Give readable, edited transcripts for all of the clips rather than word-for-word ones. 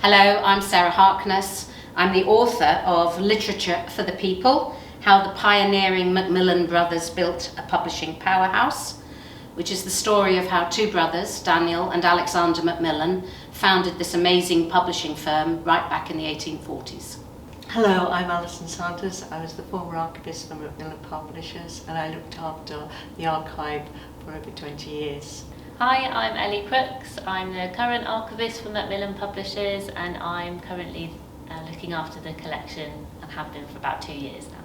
Hello, I'm Sarah Harkness. I'm the author of Literature for the People, How the Pioneering Macmillan Brothers Built a Publishing Powerhouse, which is the story of how two brothers, Daniel and Alexander Macmillan, founded this amazing publishing firm right back in the 1840s. Hello, I'm Alison Sanders. I was the former archivist for Macmillan Publishers and I looked after the archive for over 20 years. Hi, I'm Ellie Crooks. I'm the current archivist for Macmillan Publishers and I'm currently looking after the collection and have been for about 2 years now.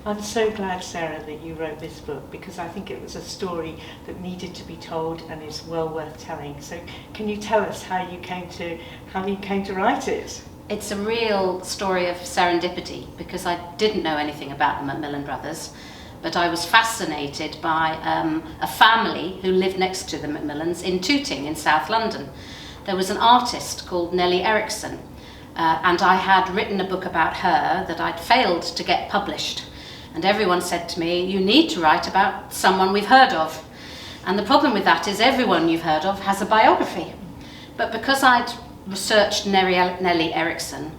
I'm so glad, Sarah, that you wrote this book because I think it was a story that needed to be told and is well worth telling. So can you tell us how you came to write it? It's a real story of serendipity because I didn't know anything about the Macmillan brothers, but I was fascinated by a family who lived next to the Macmillans in Tooting in South London. There was an artist called Nellie Erickson, and I had written a book about her that I'd failed to get published. And everyone said to me, you need to write about someone we've heard of. And the problem with that is everyone you've heard of has a biography. But because I'd researched Nellie Erickson,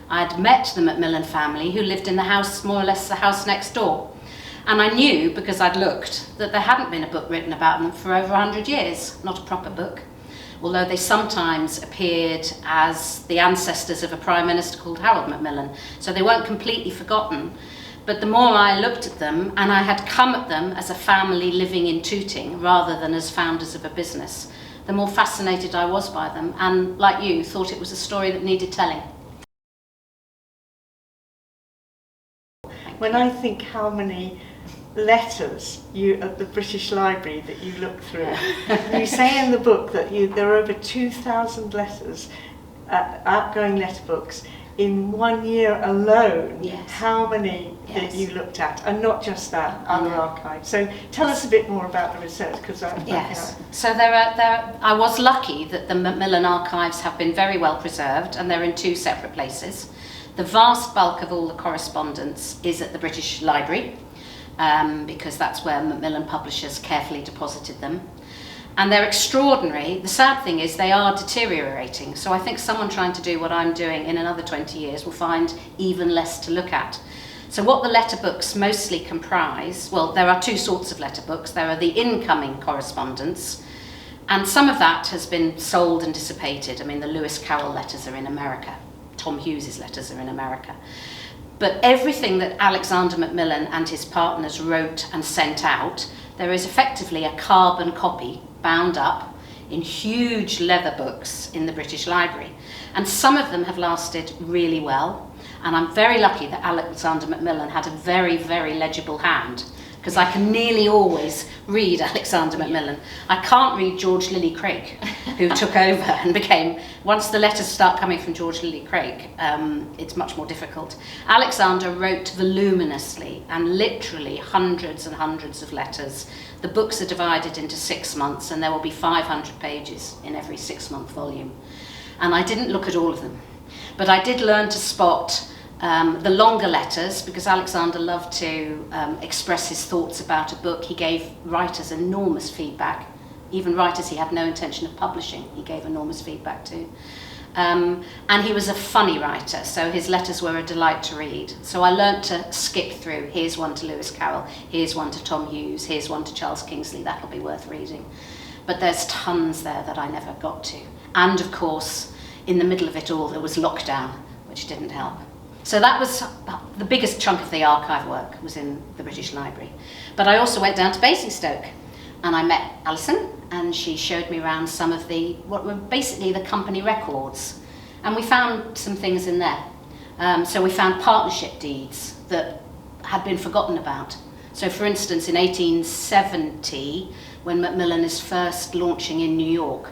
I'd met the Macmillan family who lived in the house, more or less the house next door. And I knew, because I'd looked, that there hadn't been a book written about them for over 100 years, not a proper book, although they sometimes appeared as the ancestors of a Prime Minister called Harold Macmillan, so they weren't completely forgotten. But the more I looked at them, and I had come at them as a family living in Tooting rather than as founders of a business, the more fascinated I was by them, and like you, thought it was a story that needed telling. When I think how many letters at the British Library that you look through, you say in the book that there are over 2,000 letters, outgoing letterbooks, in 1 year alone. Yes. How many that you looked at, and not just that, other archives. So tell us a bit more about the research, because So I was lucky that the Macmillan archives have been very well preserved, and they're in two separate places. The vast bulk of all the correspondence is at the British Library, because that's where Macmillan Publishers carefully deposited them. And they're extraordinary. The sad thing is they are deteriorating. So I think someone trying to do what I'm doing in another 20 years will find even less to look at. So what the letter books mostly comprise, well, there are two sorts of letter books. There are the incoming correspondence, and some of that has been sold and dissipated. I mean, the Lewis Carroll letters are in America. Tom Hughes's letters are in America. But everything that Alexander Macmillan and his partners wrote and sent out, there is effectively a carbon copy bound up in huge leather books in the British Library. And some of them have lasted really well. And I'm very lucky that Alexander Macmillan had a very, very legible hand, because I can nearly always read Alexander Macmillan. I can't read George Lilly Craig, who took over and became, once the letters start coming from George Lilly Craig, it's much more difficult. Alexander wrote voluminously and literally hundreds and hundreds of letters. The books are divided into 6 months and there will be 500 pages in every 6-month volume. And I didn't look at all of them, but I did learn to spot the longer letters, because Alexander loved to express his thoughts about a book. He gave writers enormous feedback, even writers he had no intention of publishing, he gave enormous feedback to. And he was a funny writer, so his letters were a delight to read. So I learnt to skip through. Here's one to Lewis Carroll, here's one to Tom Hughes, here's one to Charles Kingsley, that'll be worth reading. But there's tons there that I never got to. And of course, in the middle of it all, there was lockdown, which didn't help. So that was the biggest chunk of the archive work, was in the British Library. But I also went down to Basingstoke and I met Alison, and she showed me around some of what were basically the company records. And we found some things in there. So we found partnership deeds that had been forgotten about. So for instance, in 1870, when Macmillan is first launching in New York,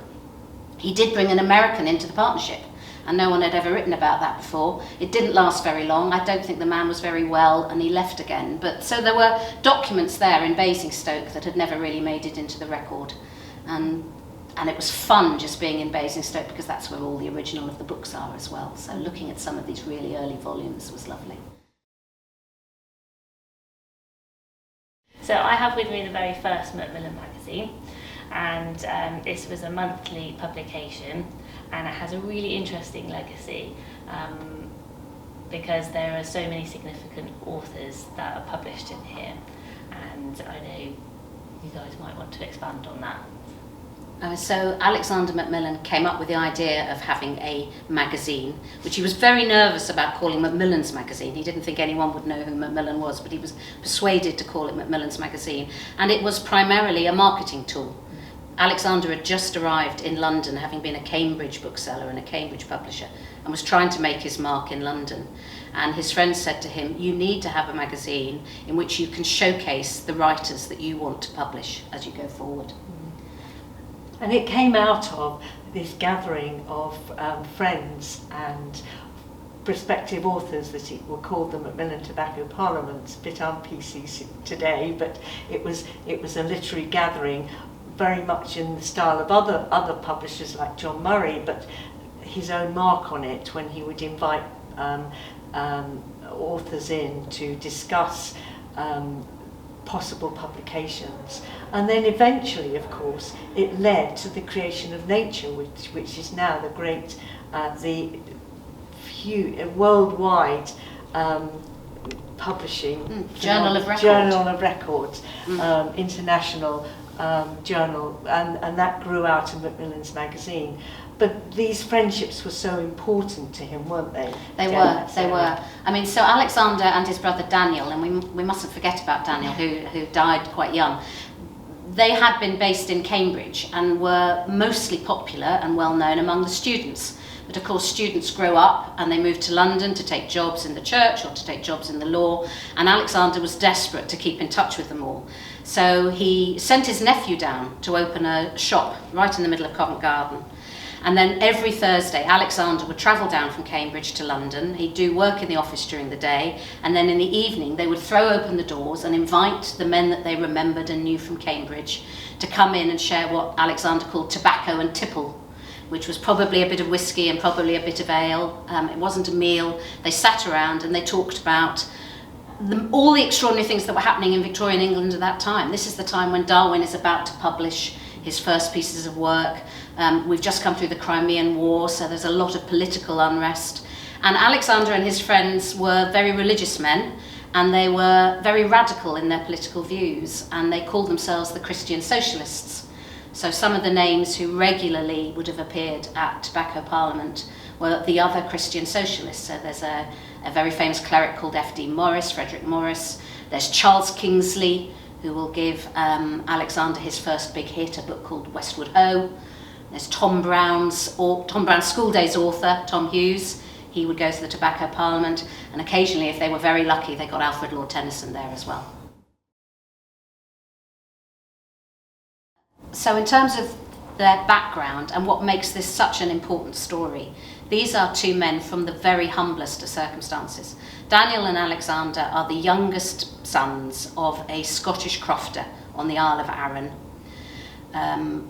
he did bring an American into the partnership. And no one had ever written about that before. It didn't last very long. I don't think the man was very well, and he left again. But so there were documents there in Basingstoke that had never really made it into the record. And it was fun just being in Basingstoke, because that's where all the original of the books are as well. So looking at some of these really early volumes was lovely. So I have with me the very first Macmillan magazine. and this was a monthly publication, and it has a really interesting legacy because there are so many significant authors that are published in here, and I know you guys might want to expand on that. So Alexander Macmillan came up with the idea of having a magazine, which he was very nervous about calling Macmillan's Magazine. He didn't think anyone would know who Macmillan was, but he was persuaded to call it Macmillan's Magazine. And it was primarily a marketing tool. Alexander had just arrived in London, having been a Cambridge bookseller and a Cambridge publisher, and was trying to make his mark in London. And his friends said to him, you need to have a magazine in which you can showcase the writers that you want to publish as you go forward. And it came out of this gathering of friends and prospective authors that were called the Macmillan Tobacco Parliaments, a bit un-PC today, but it was a literary gathering very much in the style of other publishers like John Murray, but his own mark on it when he would invite authors in to discuss possible publications. And then eventually, of course, it led to the creation of Nature, which is now the great, worldwide publishing Journal of Record. Journal of Records, international journal, and that grew out of Macmillan's magazine. But these friendships were so important to him, weren't they? They were. I mean, so Alexander and his brother Daniel, and we mustn't forget about Daniel, who died quite young. They had been based in Cambridge and were mostly popular and well known among the students. But of course, students grow up and they move to London to take jobs in the church or to take jobs in the law, and Alexander was desperate to keep in touch with them all. So he sent his nephew down to open a shop right in the middle of Covent Garden. And then every Thursday, Alexander would travel down from Cambridge to London. He'd do work in the office during the day, and then in the evening they would throw open the doors and invite the men that they remembered and knew from Cambridge to come in and share what Alexander called tobacco and tipple, which was probably a bit of whiskey and probably a bit of ale. It wasn't a meal. They sat around and they talked about all the extraordinary things that were happening in Victorian England at that time. This is the time when Darwin is about to publish his first pieces of work. We've just come through the Crimean War, so there's a lot of political unrest. And Alexander and his friends were very religious men, and they were very radical in their political views, and they called themselves the Christian Socialists. So some of the names who regularly would have appeared at Tobacco Parliament were the other Christian Socialists. So there's a very famous cleric called F.D. Morris, Frederick Morris. There's Charles Kingsley, who will give Alexander his first big hit, a book called Westward Ho. There's Tom Brown's school days author, Tom Hughes. He would go to the Tobacco Parliament, and occasionally, if they were very lucky, they got Alfred Lord Tennyson there as well. So in terms of their background and what makes this such an important story, these are two men from the very humblest of circumstances. Daniel and Alexander are the youngest sons of a Scottish crofter on the Isle of Arran.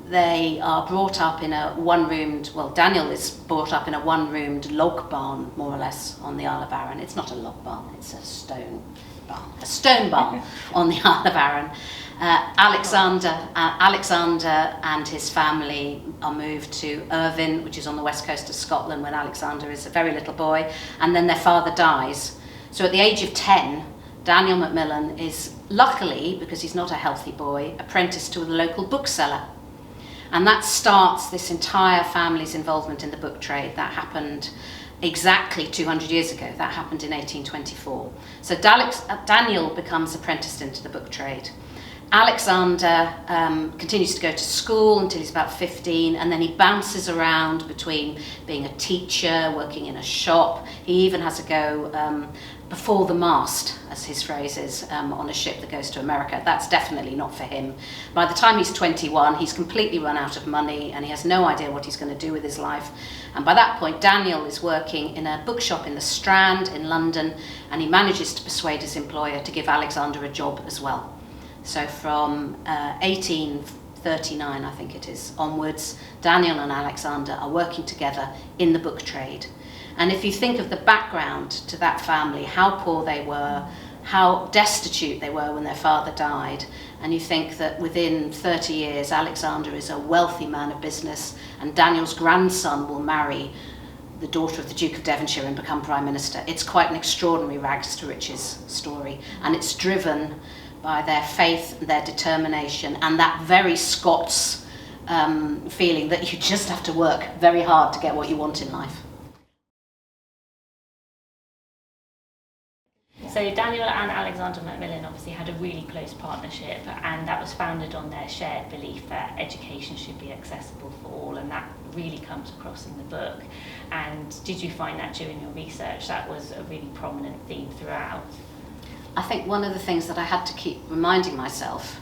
They are brought up in a one-roomed, well, Daniel is brought up in a one-roomed log barn, more or less, on the Isle of Arran. It's not a log barn, it's a stone barn on the Isle of Arran. Alexander and his family are moved to Irvine, which is on the west coast of Scotland, when Alexander is a very little boy, and then their father dies. So at the age of 10, Daniel Macmillan is, luckily, because he's not a healthy boy, apprenticed to a local bookseller. And that starts this entire family's involvement in the book trade. That happened exactly 200 years ago. That happened in 1824. So Daniel becomes apprenticed into the book trade. Alexander continues to go to school until he's about 15, and then he bounces around between being a teacher, working in a shop. He even has a go before the mast, as his phrase is, on a ship that goes to America. That's definitely not for him. By the time he's 21, he's completely run out of money and he has no idea what he's going to do with his life. And by that point, Daniel is working in a bookshop in the Strand in London, and he manages to persuade his employer to give Alexander a job as well. So from 1839, I think it is, onwards, Daniel and Alexander are working together in the book trade. And if you think of the background to that family, how poor they were, how destitute they were when their father died. And you think that within 30 years, Alexander is a wealthy man of business, and Daniel's grandson will marry the daughter of the Duke of Devonshire and become Prime Minister. It's quite an extraordinary rags to riches story, and it's driven by their faith, their determination, and that very Scots feeling that you just have to work very hard to get what you want in life. So Daniel and Alexander Macmillan obviously had a really close partnership, and that was founded on their shared belief that education should be accessible for all, and that really comes across in the book. And did you find that during your research that was a really prominent theme throughout? I think one of the things that I had to keep reminding myself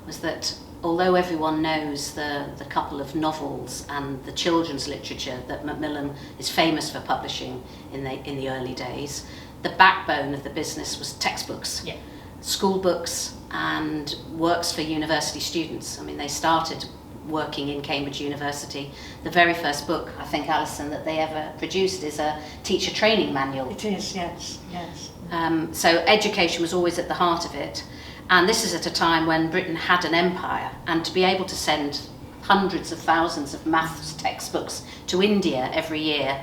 was that although everyone knows the couple of novels and the children's literature that Macmillan is famous for publishing in the early days, the backbone of the business was textbooks, school books, and works for university students. I mean, they started working in Cambridge University. The very first book, I think, Alison, that they ever produced is a teacher training manual. It is, yes. So education was always at the heart of it. And this is at a time when Britain had an empire, and to be able to send hundreds of thousands of maths textbooks to India every year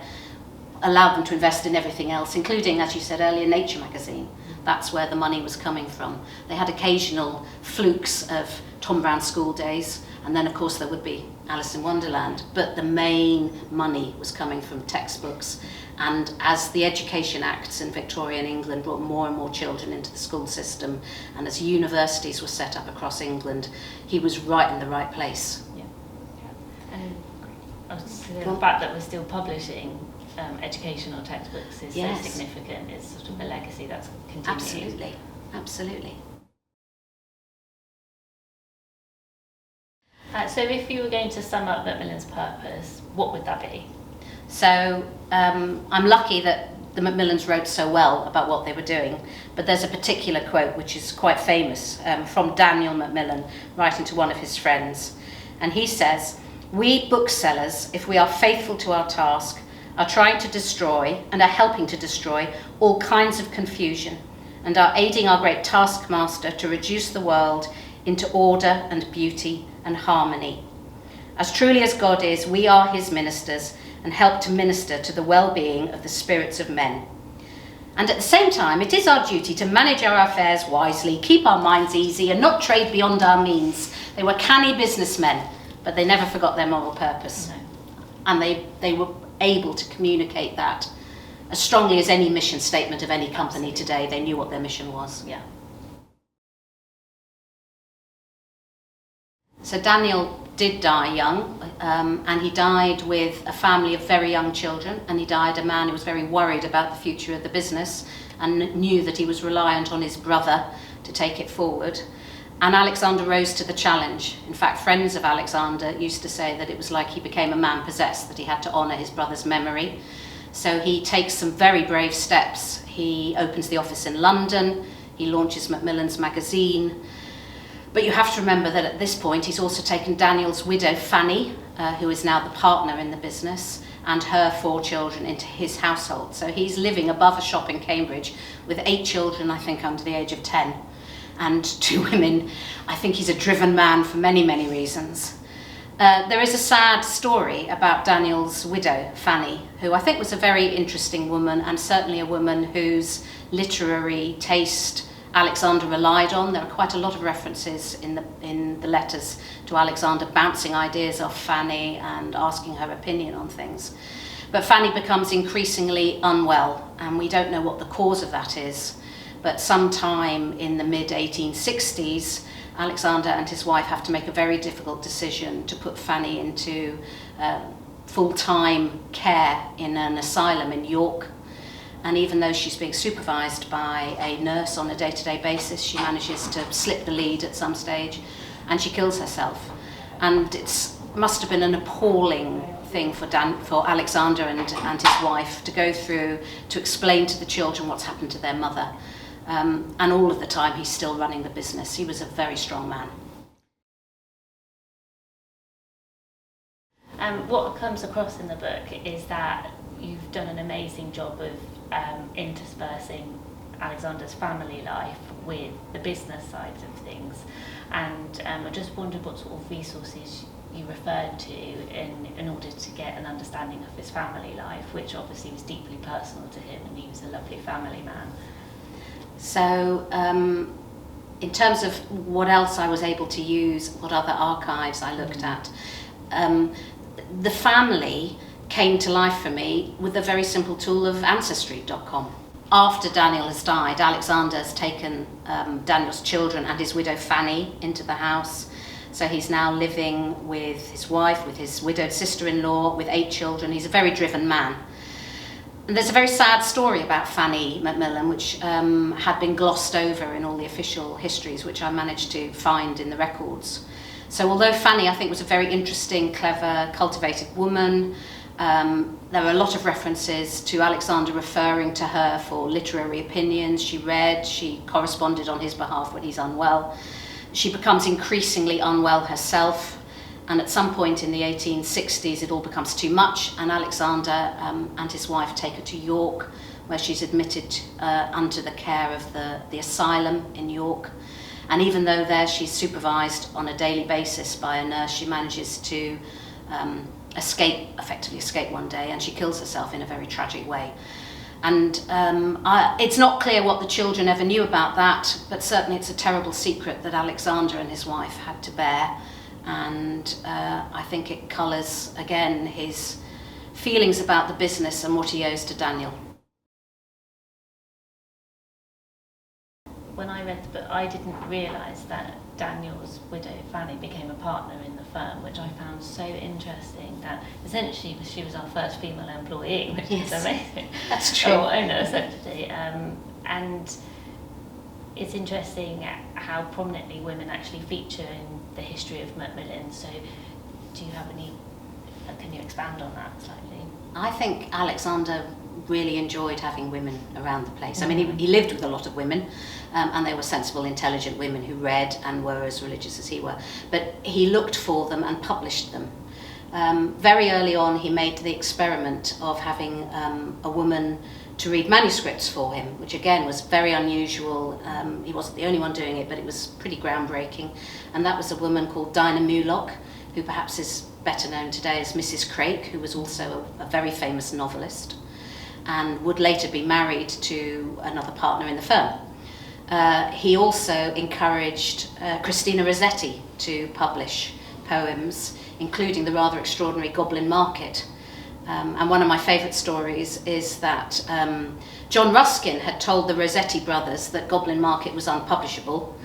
allowed them to invest in everything else, including, as you said earlier, Nature magazine. That's where the money was coming from. They had occasional flukes of Tom Brown's School Days, and then of course there would be Alice in Wonderland, but the main money was coming from textbooks. And as the Education Acts in Victorian England brought more and more children into the school system, and as universities were set up across England, he was right in the right place. And the fact that we're still publishing educational textbooks is so significant. It's sort of a legacy that's continuing. Absolutely. So if you were going to sum up Macmillan's purpose, what would that be? So I'm lucky that the Macmillans wrote so well about what they were doing, but there's a particular quote which is quite famous from Daniel Macmillan writing to one of his friends, and he says, "We booksellers, if we are faithful to our task, are trying to destroy and are helping to destroy all kinds of confusion, and are aiding our great taskmaster to reduce the world into order and beauty and harmony. As truly as God is, we are his ministers and help to minister to the well-being of the spirits of men. And at the same time, it is our duty to manage our affairs wisely, keep our minds easy, and not trade beyond our means." They were canny businessmen, but they never forgot their moral purpose. No. And they were able to communicate that as strongly as any mission statement of any company today. They knew what their mission was. Yeah. So Daniel did die young, and he died with a family of very young children, and he died a man who was very worried about the future of the business and knew that he was reliant on his brother to take it forward. And Alexander rose to the challenge. In fact, friends of Alexander used to say that it was like he became a man possessed, that he had to honour his brother's memory. So he takes some very brave steps. He opens the office in London, he launches Macmillan's magazine. But you have to remember that at this point he's also taken Daniel's widow Fanny, who is now the partner in the business, and her 4 children into his household. So he's living above a shop in Cambridge with 8 children, I think, under the age of 10. And 2 women. I think he's a driven man for many, many reasons. There is a sad story about Daniel's widow, Fanny, who I think was a very interesting woman, and certainly a woman whose literary taste Alexander relied on. There are quite a lot of references in the letters to Alexander bouncing ideas off Fanny and asking her opinion on things. But Fanny becomes increasingly unwell, and we don't know what the cause of that is. But sometime in the mid-1860s, Alexander and his wife have to make a very difficult decision to put Fanny into full-time care in an asylum in York. And even though she's being supervised by a nurse on a day-to-day basis, she manages to slip the lead at some stage, and she kills herself. And it must have been an appalling thing for Alexander and his wife to go through, to explain to the children what's happened to their mother. And all of the time he's still running the business. He was a very strong man. What comes across in the book is that you've done an amazing job of interspersing Alexander's family life with the business side of things. And I just wondered what sort of resources you referred to in order to get an understanding of his family life, which obviously was deeply personal to him, and he was a lovely family man. So in terms of what else I was able to use, what other archives I looked at, the family came to life for me with the very simple tool of Ancestry.com. After Daniel has died, Alexander has taken Daniel's children and his widow Fanny into the house. So he's now living with his wife, with his widowed sister-in-law, with 8 children. He's a very driven man. And there's a very sad story about Fanny Macmillan, which had been glossed over in all the official histories, which I managed to find in the records. So although Fanny, I think, was a very interesting, clever, cultivated woman, there are a lot of references to Alexander referring to her for literary opinions. She read, she corresponded on his behalf when he's unwell. She becomes increasingly unwell herself, and at some point in the 1860s it all becomes too much, and Alexander and his wife take her to York, where she's admitted under the care of the asylum in York. And even though there she's supervised on a daily basis by a nurse, she manages to effectively escape one day, and she kills herself in a very tragic way. And it's not clear what the children ever knew about that, but certainly it's a terrible secret that Alexander and his wife had to bear. And I think it colours, again, his feelings about the business and what he owes to Daniel. When I read the book, I didn't realise that Daniel's widow Fanny became a partner in the firm, which I found so interesting, that essentially she was our first female employee, which is amazing. That's true. Or owner, essentially. And it's interesting how prominently women actually feature in the history of Macmillan. So do you have any, can you expand on that slightly? I think Alexander really enjoyed having women around the place. I mean, he lived with a lot of women, and they were sensible, intelligent women who read and were as religious as he were. But he looked for them and published them. Very early on, he made the experiment of having a woman to read manuscripts for him, which again was very unusual. He wasn't the only one doing it, but it was pretty groundbreaking. And that was a woman called Dinah Mulock, who perhaps is better known today as Mrs. Craik, who was also a very famous novelist, and would later be married to another partner in the firm. He also encouraged Christina Rossetti to publish poems, including the rather extraordinary Goblin Market. And one of my favourite stories is that John Ruskin had told the Rossetti brothers that Goblin Market was unpublishable,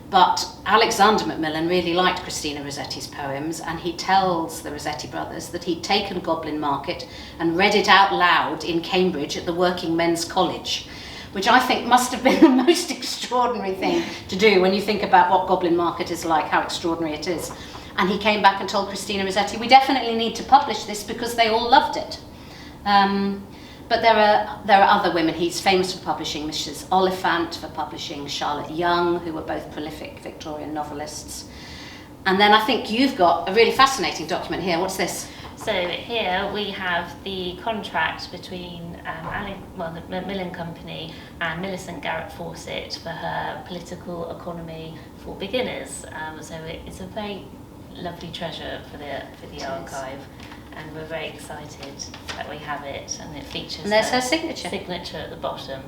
but Alexander Macmillan really liked Christina Rossetti's poems, and he tells the Rossetti brothers that he'd taken Goblin Market and read it out loud in Cambridge at the Working Men's College, which I think must have been the most extraordinary thing to do when you think about what Goblin Market is like, how extraordinary it is. And he came back and told Christina Rossetti, we definitely need to publish this because they all loved it. But there are other women. He's famous for publishing Mrs. Oliphant, for publishing Charlotte Young, who were both prolific Victorian novelists. And then I think you've got a really fascinating document here. What's this? So here we have the contract between the Macmillan Company and Millicent Garrett Fawcett for her political economy for beginners. So it's a very lovely treasure for the archive. And we're very excited that we have it, and it features and there's her signature at the bottom.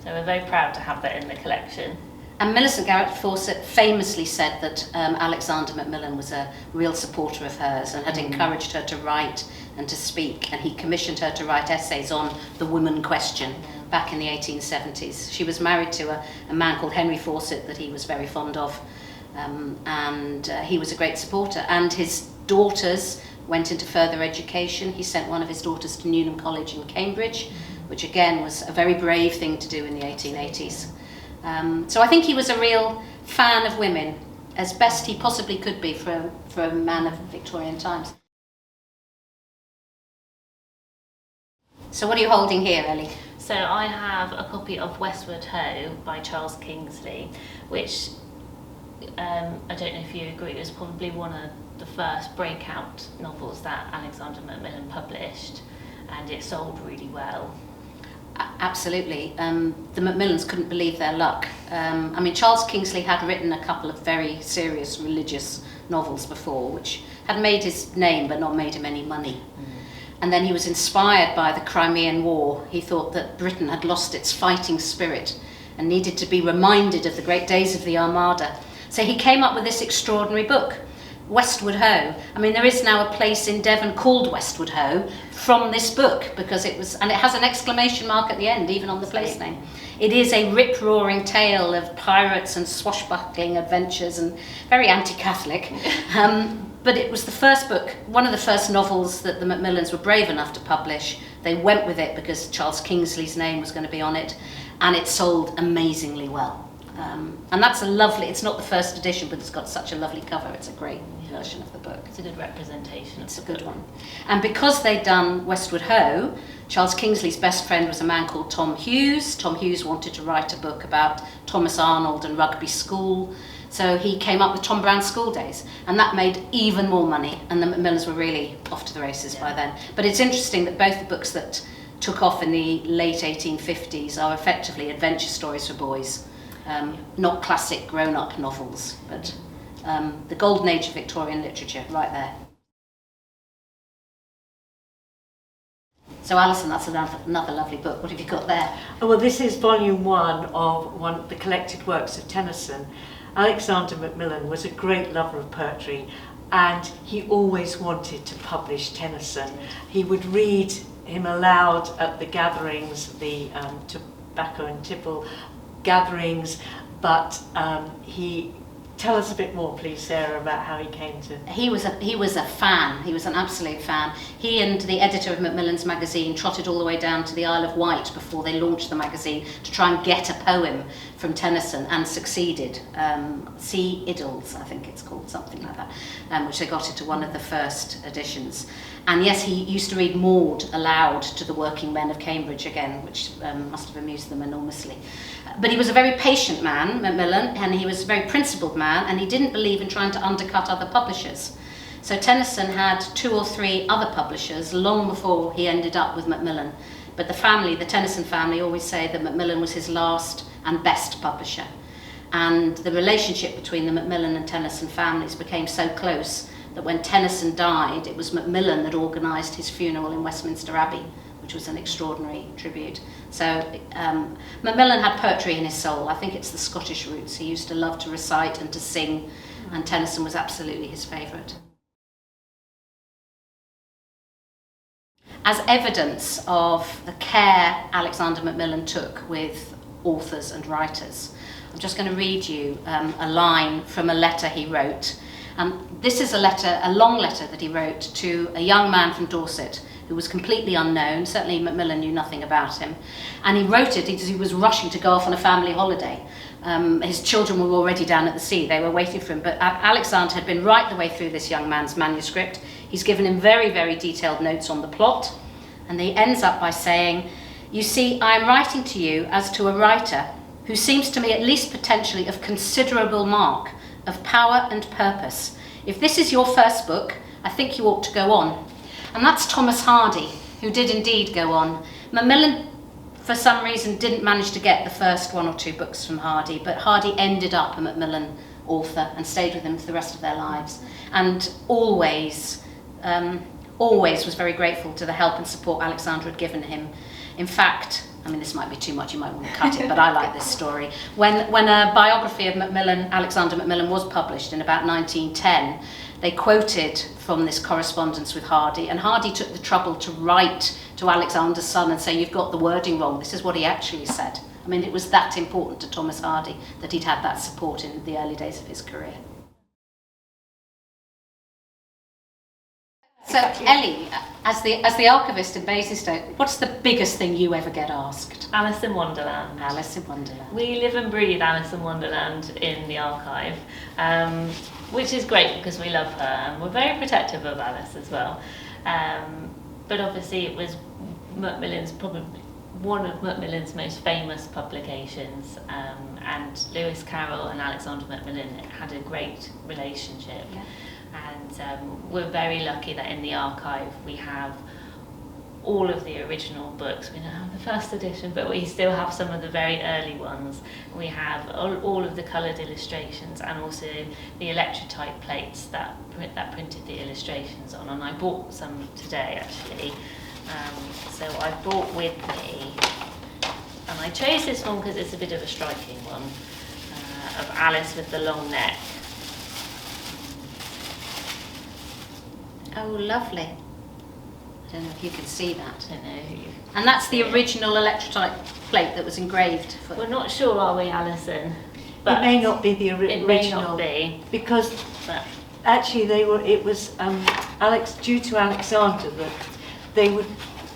So we're very proud to have that in the collection. And Millicent Garrett Fawcett famously said that Alexander Macmillan was a real supporter of hers and had encouraged her to write and to speak, and he commissioned her to write essays on the woman question back in the 1870s. She was married to a man called Henry Fawcett that he was very fond of, and he was a great supporter. And his daughters went into further education. He sent one of his daughters to Newnham College in Cambridge, which again was a very brave thing to do in the 1880s. So I think he was a real fan of women, as best he possibly could be for a man of Victorian times. So what are you holding here, Ellie? So I have a copy of Westward Ho by Charles Kingsley, which I don't know if you agree, was probably one of the first breakout novels that Alexander Macmillan published, and it sold really well. absolutely. The Macmillans couldn't believe their luck. I mean, Charles Kingsley had written a couple of very serious religious novels before, which had made his name but not made him any money. And then he was inspired by the Crimean War. He thought that Britain had lost its fighting spirit and needed to be reminded of the great days of the Armada. So he came up with this extraordinary book, Westward Ho. I mean, there is now a place in Devon called Westward Ho from this book, because it was, and it has an exclamation mark at the end, even on the place name. It is a rip-roaring tale of pirates and swashbuckling adventures, and very anti-Catholic. But it was the first book, one of the first novels that the Macmillans were brave enough to publish. They went with it because Charles Kingsley's name was going to be on it, and it sold amazingly well. And that's a lovely, it's not the first edition, but it's got such a lovely cover. It's a great version of the book. It's a good representation. It's a good one. And because they'd done Westward Ho, Charles Kingsley's best friend was a man called Tom Hughes. Tom Hughes wanted to write a book about Thomas Arnold and Rugby School. So he came up with Tom Brown's School Days, and that made even more money, and the Macmillans were really off to the races by then. But it's interesting that both the books that took off in the late 1850s are effectively adventure stories for boys, not classic grown-up novels, but the golden age of Victorian literature, right there. So Alison, that's another lovely book. What have you got there? Oh, well, this is volume 1 of the collected works of Tennyson. Alexander Macmillan was a great lover of poetry, and he always wanted to publish Tennyson. He would read him aloud at the gatherings, the tobacco and tipple gatherings, but tell us a bit more, please, Sarah, about how he came to... He was a fan. He was an absolute fan. He and the editor of Macmillan's magazine trotted all the way down to the Isle of Wight before they launched the magazine to try and get a poem from Tennyson, and succeeded. Sea Idylls, I think it's called, something like that, which they got into one of the first editions. And yes, he used to read Maud aloud to the working men of Cambridge again, which must have amused them enormously. But he was a very patient man, Macmillan, and he was a very principled man, and he didn't believe in trying to undercut other publishers. So Tennyson had 2 or 3 other publishers long before he ended up with Macmillan. But the Tennyson family, always say that Macmillan was his last and best publisher. And the relationship between the Macmillan and Tennyson families became so close that when Tennyson died, it was Macmillan that organised his funeral in Westminster Abbey, which was an extraordinary tribute. So Macmillan had poetry in his soul. I think it's the Scottish roots. He used to love to recite and to sing, and Tennyson was absolutely his favourite. As evidence of the care Alexander Macmillan took with authors and writers, I'm just going to read you a line from a letter he wrote. This is a long letter that he wrote to a young man from Dorset who was completely unknown. Certainly Macmillan knew nothing about him. And he wrote it because he was rushing to go off on a family holiday. His children were already down at the sea. They were waiting for him. But Alexander had been right the way through this young man's manuscript. He's given him very, very detailed notes on the plot. And he ends up by saying, "You see, I am writing to you as to a writer who seems to me at least potentially of considerable mark, of power and purpose. If this is your first book, I think you ought to go on." And that's Thomas Hardy, who did indeed go on. Macmillan, for some reason, didn't manage to get the first 1 or 2 books from Hardy, but Hardy ended up a Macmillan author and stayed with him for the rest of their lives. And always was very grateful to the help and support Alexander had given him. In fact, I mean, this might be too much, you might want to cut it, but I like this story. When a biography of Macmillan, Alexander Macmillan, was published in about 1910, they quoted from this correspondence with Hardy, and Hardy took the trouble to write to Alexander's son and say, "You've got the wording wrong, this is what he actually said." I mean, it was that important to Thomas Hardy that he'd had that support in the early days of his career. So, Ellie, as the archivist in Basingstoke, what's the biggest thing you ever get asked? Alice in Wonderland. Alice in Wonderland. We live and breathe Alice in Wonderland in the archive, which is great because we love her and we're very protective of Alice as well. But obviously it was probably one of Macmillan's most famous publications, and Lewis Carroll and Alexander Macmillan had a great relationship. Yeah. And we're very lucky that in the archive we have all of the original books. We don't have the first edition, but we still have some of the very early ones. We have all of the coloured illustrations and also the electrotype plates that printed the illustrations on, and I bought some today actually. So I brought with me, and I chose this one because it's a bit of a striking one, of Alice with the long neck. Oh, lovely. I don't know if you can see that. I don't know. And that's the original electrotype plate that was engraved. We're not sure, are we, Alison? But it may not be the original. It may not be. Because but actually it was due to Alexander that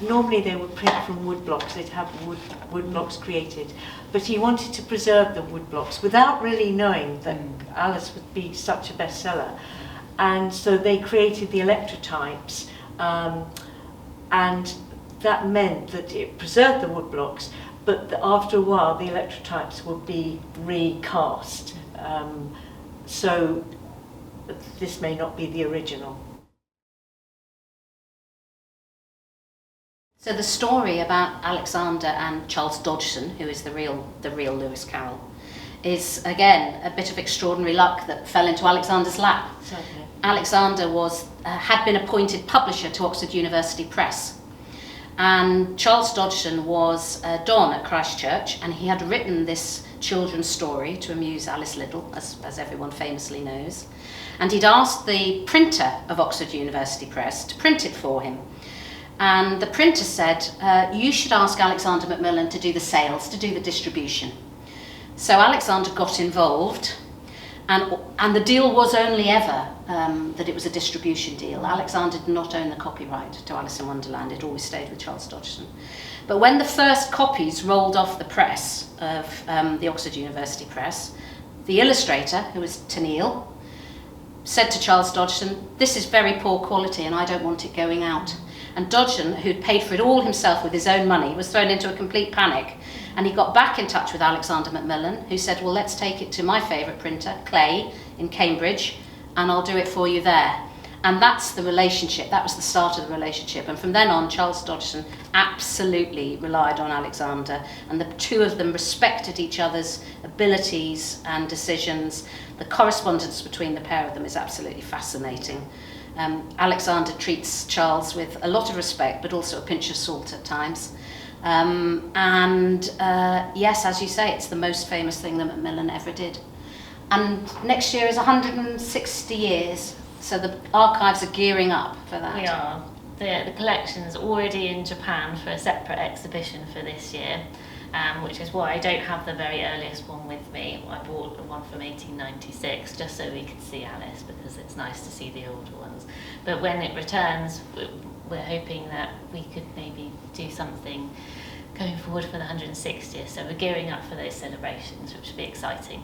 normally they would print from wood blocks. They'd have wood blocks created. But he wanted to preserve the wood blocks without really knowing that Alice would be such a bestseller. And so they created the electrotypes, and that meant that it preserved the wood blocks, but after a while the electrotypes would be recast. So this may not be the original. So the story about Alexander and Charles Dodgson, who is the real Lewis Carroll, is again a bit of extraordinary luck that fell into Alexander's lap. Certainly. Alexander had been appointed publisher to Oxford University Press, and Charles Dodgson was a Don at Christ Church, and he had written this children's story to amuse Alice Liddell, as everyone famously knows, and he'd asked the printer of Oxford University Press to print it for him. And the printer said, you should ask Alexander Macmillan to do the sales, to do the distribution. So Alexander got involved, and the deal was only ever that it was a distribution deal. Alexander did not own the copyright to Alice in Wonderland. It always stayed with Charles Dodgson. But when the first copies rolled off the press of the Oxford University Press, the illustrator, who was Tenniel, said to Charles Dodgson, this is very poor quality and I don't want it going out. And Dodgson, who'd paid for it all himself with his own money, was thrown into a complete panic. And he got back in touch with Alexander Macmillan, who said, well, let's take it to my favourite printer, Clay, in Cambridge, and I'll do it for you there. And that's the relationship. That was the start of the relationship. And from then on, Charles Dodgson absolutely relied on Alexander, and the two of them respected each other's abilities and decisions. The correspondence between the pair of them is absolutely fascinating. Alexander treats Charles with a lot of respect, but also a pinch of salt at times. Yes, as you say, it's the most famous thing that Macmillan ever did. And next year is 160 years, so the archives are gearing up for that. We are. The collection's already in Japan for a separate exhibition for this year, which is why I don't have the very earliest one with me. I bought the one from 1896 just so we could see Alice, because it's nice to see the older ones. But when it returns, we're hoping that we could maybe do something going forward for the 160th, so we're gearing up for those celebrations, which will be exciting.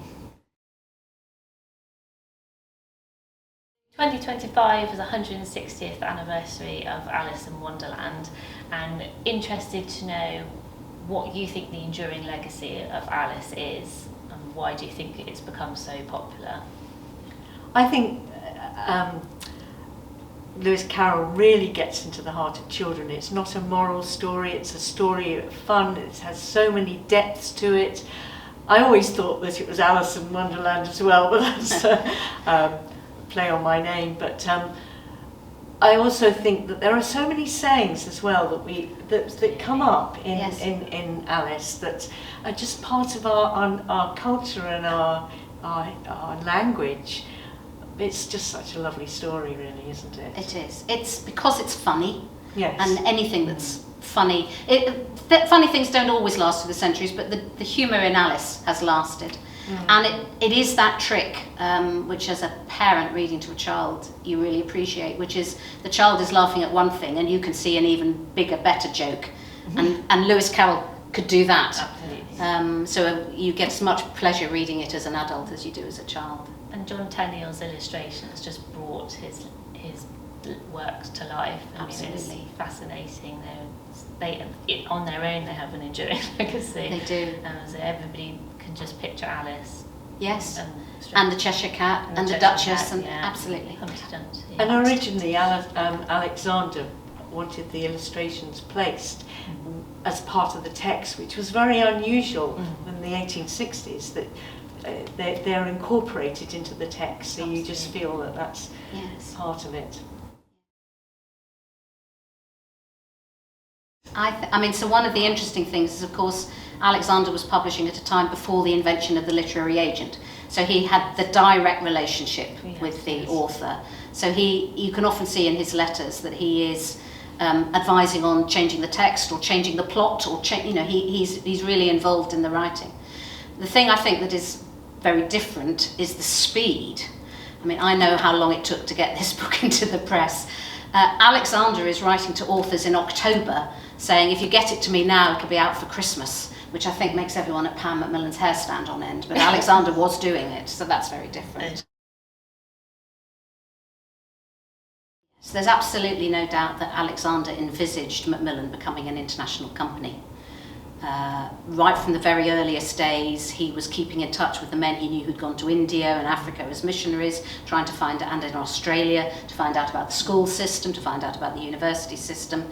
2025 is the 160th anniversary of Alice in Wonderland, and interested to know what you think the enduring legacy of Alice is, and why do you think it's become so popular? I think Lewis Carroll really gets into the heart of children. It's not a moral story, it's a story of fun, it has so many depths to it. I always thought that it was Alice in Wonderland as well, but that's play on my name. But I also think that there are so many sayings as well that come up in Alice that are just part of our culture and our language. It's just such a lovely story, really, isn't it? It is. It's because it's funny. Yes. And anything that's funny, funny things don't always last through the centuries, but the humour in Alice has lasted. And it is that trick, which as a parent reading to a child, you really appreciate, which is the child is laughing at one thing and you can see an even bigger, better joke. And Lewis Carroll could do that. Absolutely. So you get as much pleasure reading it as an adult as you do as a child. And John Tenniel's illustrations just brought his works to life. Absolutely. It's fascinating. On their own, they have an enduring legacy. They do. So everybody can just picture Alice. Yes. And the Cheshire Cat and the Duchess. Absolutely. And originally, Alexander wanted the illustrations placed as part of the text, which was very unusual in the 1860s, that they're incorporated into the text, so you just feel that that's part of it. I mean, so one of the interesting things is, of course, Alexander was publishing at a time before the invention of the literary agent. So he had the direct relationship with the author. So you can often see in his letters that he is advising on changing the text or changing the plot, or he's really involved in the writing. The thing I think that is very different is the speed. I mean, I know how long it took to get this book into the press. Alexander is writing to authors in October saying, if you get it to me now, it'll be out for Christmas, which I think makes everyone at Pam Macmillan's hair stand on end. But Alexander was doing it, so that's very different. So there's absolutely no doubt that Alexander envisaged Macmillan becoming an international company. Right from the very earliest days, he was keeping in touch with the men he knew who'd gone to India and Africa as missionaries, trying to find out, and in Australia, to find out about the school system, to find out about the university system.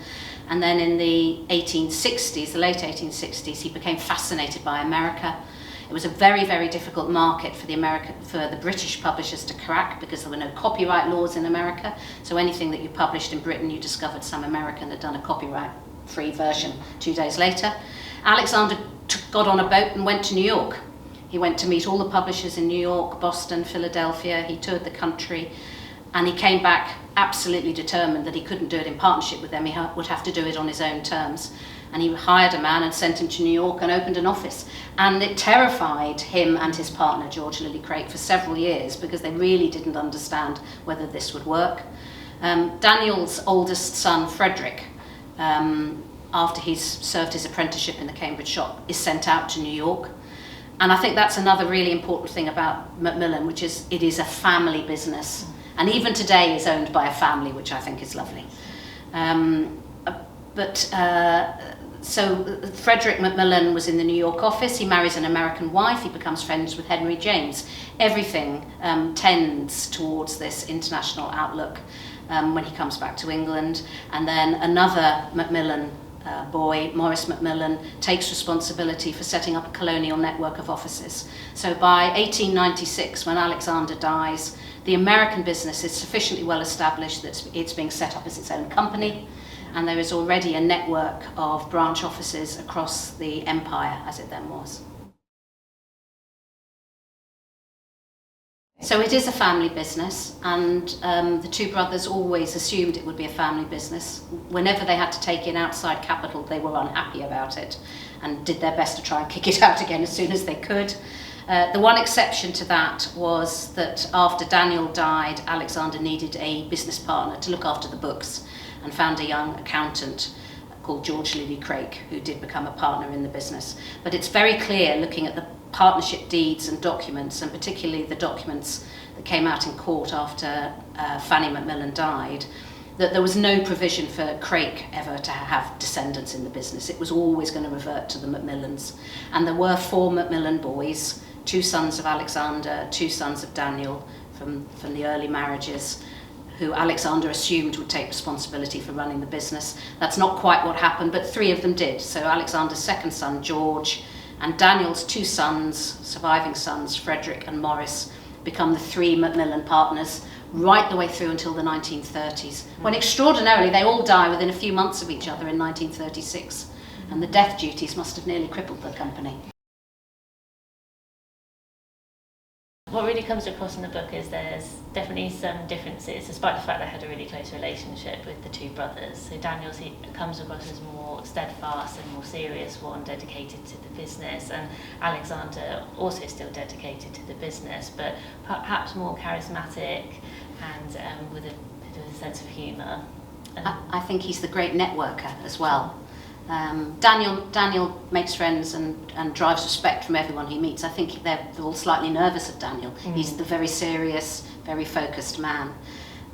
And then in the 1860s, the late 1860s, he became fascinated by America. It was a very, very difficult market for the British publishers to crack, because there were no copyright laws in America. So anything that you published in Britain, you discovered some American had done a copyright-free version 2 days later. Alexander got on a boat and went to New York. He went to meet all the publishers in New York, Boston, Philadelphia. He toured the country, and he came back absolutely determined that he couldn't do it in partnership with them. He would have to do it on his own terms. And he hired a man and sent him to New York and opened an office. And it terrified him and his partner, George Lillycrake, for several years, because they really didn't understand whether this would work. Daniel's oldest son, Frederick, after he's served his apprenticeship in the Cambridge shop, is sent out to New York. And I think that's another really important thing about Macmillan, which is it is a family business. And even today is owned by a family, which I think is lovely. So Frederick Macmillan was in the New York office. He marries an American wife. He becomes friends with Henry James. Everything tends towards this international outlook when he comes back to England. And then another Macmillan boy, Maurice Macmillan, takes responsibility for setting up a colonial network of offices. So by 1896, when Alexander dies, the American business is sufficiently well established that it's being set up as its own company, and there is already a network of branch offices across the empire, as it then was. So it is a family business, and the two brothers always assumed it would be a family business. Whenever they had to take in outside capital, they were unhappy about it and did their best to try and kick it out again as soon as they could. The one exception to that was that after Daniel died, Alexander needed a business partner to look after the books, and found a young accountant called George Lillycrake, who did become a partner in the business. But it's very clear, looking at the partnership deeds and documents, and particularly the documents that came out in court after Fanny Macmillan died, that there was no provision for Crake ever to have descendants in the business. It was always going to revert to the Macmillans. And there were 4 Macmillan boys, 2 sons of Alexander, 2 sons of Daniel from the early marriages, who Alexander assumed would take responsibility for running the business. That's not quite what happened, but 3 of them did. So Alexander's second son, George, and Daniel's 2 sons, surviving sons, Frederick and Maurice, become the 3 Macmillan partners right the way through until the 1930s, when extraordinarily they all die within a few months of each other in 1936, and the death duties must have nearly crippled the company. What really comes across in the book is there's definitely some differences, despite the fact they had a really close relationship with the 2 brothers. So Daniel comes across as more steadfast and more serious one, dedicated to the business, and Alexander also still dedicated to the business, but perhaps more charismatic and with a bit of a sense of humour. I think he's the great networker as well. Daniel makes friends and drives respect from everyone he meets. I think they're all slightly nervous of Daniel. He's the very serious, very focused man.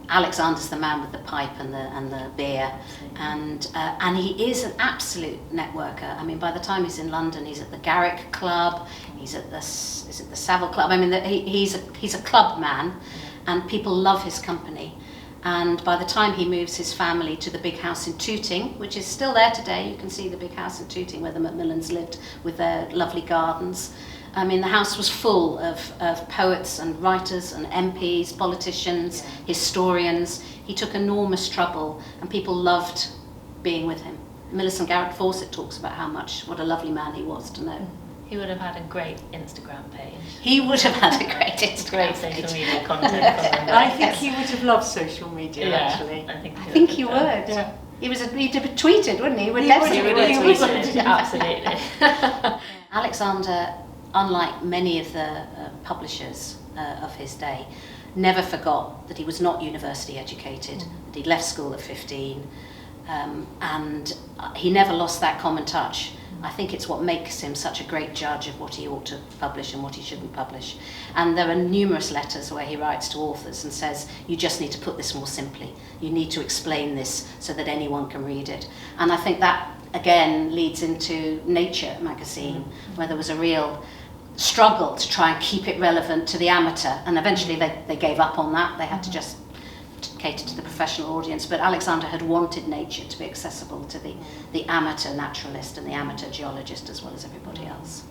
Alexander's the man with the pipe and the beer, and he is an absolute networker. I mean, by the time he's in London, he's at the Garrick Club, he's at the Savile Club. I mean, he's a club man, and people love his company. And by the time he moves his family to the big house in Tooting, which is still there today, you can see the big house in Tooting where the Macmillans lived with their lovely gardens. I mean, the house was full of poets and writers and MPs, politicians, historians. He took enormous trouble and people loved being with him. Millicent Garrett Fawcett talks about what a lovely man he was to know. He would have had a great Instagram page. He would have had a great Instagram Great page. social media content. I think he would have loved social media, actually. I think he would. Yeah. He'd have tweeted, wouldn't he? He would have tweeted, absolutely. Alexander, unlike many of the publishers of his day, never forgot that he was not university educated, that he'd left school at 15, and he never lost that common touch. I think it's what makes him such a great judge of what he ought to publish and what he shouldn't publish. And there are numerous letters where he writes to authors and says, you just need to put this more simply. You need to explain this so that anyone can read it. And I think that, again, leads into Nature magazine, where there was a real struggle to try and keep it relevant to the amateur. And eventually they gave up on that. They had to just cater to the professional audience, but Alexander had wanted Nature to be accessible to the amateur naturalist and the amateur geologist as well as everybody else.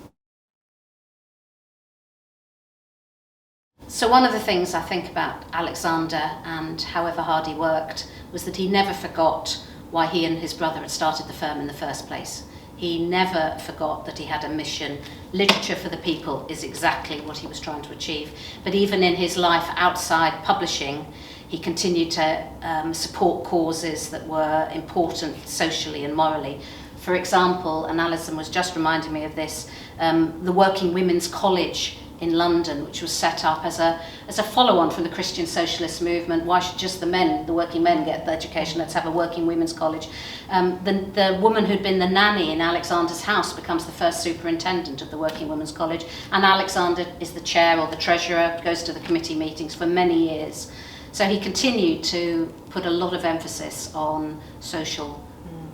So one of the things I think about Alexander and however hard he worked was that he never forgot why he and his brother had started the firm in the first place. He never forgot that he had a mission. Literature for the people is exactly what he was trying to achieve. But even in his life outside publishing, he continued to support causes that were important socially and morally. For example, and Alison was just reminding me of this, the Working Women's College in London, which was set up as a follow-on from the Christian Socialist movement. Why should just the working men get the education? Let's have a Working Women's College. The woman who'd been the nanny in Alexander's house becomes the first superintendent of the Working Women's College, and Alexander is the chair or the treasurer, goes to the committee meetings for many years. So he continued to put a lot of emphasis on social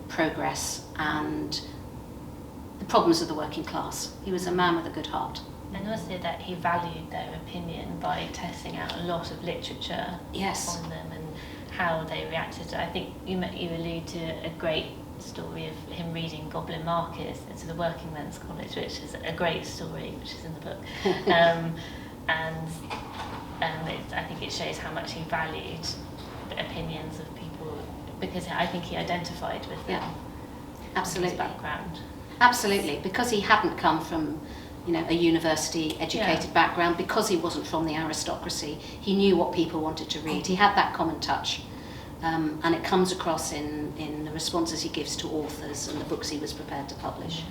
progress and the problems of the working class. He was a man with a good heart. And also that he valued their opinion by testing out a lot of literature on them and how they reacted. I think you allude to a great story of him reading Goblin Market to the Working Men's College, which is a great story, which is in the book. I think it shows how much he valued the opinions of people, because I think he identified with them. Absolutely. His background. Absolutely, because he hadn't come from a university educated background, because he wasn't from the aristocracy, he knew what people wanted to read. He had that common touch, and it comes across in the responses he gives to authors and the books he was prepared to publish.